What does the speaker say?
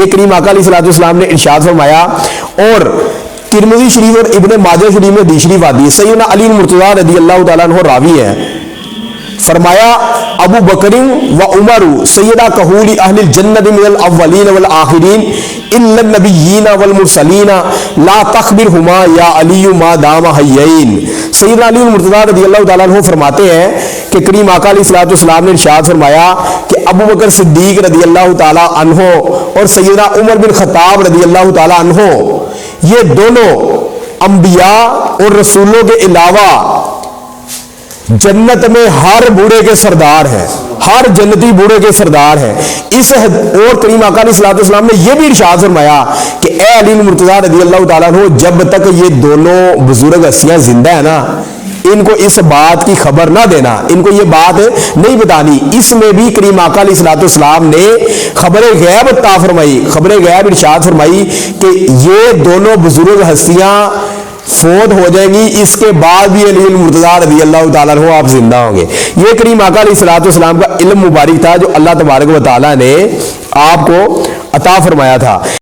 یہ کریم آقا علیہ الصلوۃ والسلام نے ارشاد فرمایا، اور ترمذی شریف اور ابن ماجہ شریف میں حدیث شریف آتی ہے، سیدنا علی المرتضیٰ رضی اللہ تعالیٰ عنہ راوی ہے، فرمایا ابو بکر و عمر سیدہ کہول اہل الجنت من الاولین والآخرین الا النبیین والمرسلین لا تخبرہما یا علی ما دام حیین۔ سیدنا علی المرتضیٰ رضی اللہ تعالیٰ عنہ فرماتے ہیں کہ کریم آقا علیہ الصلوۃ والسلام نے ارشاد فرمایا کہ ابو بکر صدیق رضی اللہ تعالیٰ عنہ اور سیدنا عمر بن خطاب رضی اللہ تعالیٰ عنہ یہ دونوں انبیاء اور رسولوں کے علاوہ جنت میں ہر بوڑھے کے سردار ہیں، ہر جنتی بوڑھے کے سردار ہیں۔ اس اور کریم آقا علیہ الصلوۃ والسلام نے یہ بھی ارشاد فرمایا کہ اے علی المرتضیٰ رضی اللہ تعالیٰ عنہ، جب تک یہ دونوں بزرگ ہستیاں زندہ ہیں نا، ان کو اس بات کی خبر نہ دینا، ان کو یہ بات نہیں بتانی۔ اس میں بھی کریم آقا علیہ الصلوۃ والسلام نے خبر غیب عطا فرمائی، خبر غیب ارشاد فرمائی کہ یہ دونوں بزرگ ہستیاں فوت ہو جائیں گی، اس کے بعد بھی علی المرتضیٰ رضی اللہ تعالیٰ عنہ آپ زندہ ہوں گے۔ یہ کریم آقا علیہ الصلوۃ والسلام کا علم مبارک تھا جو اللہ تبارک و تعالیٰ نے آپ کو عطا فرمایا تھا۔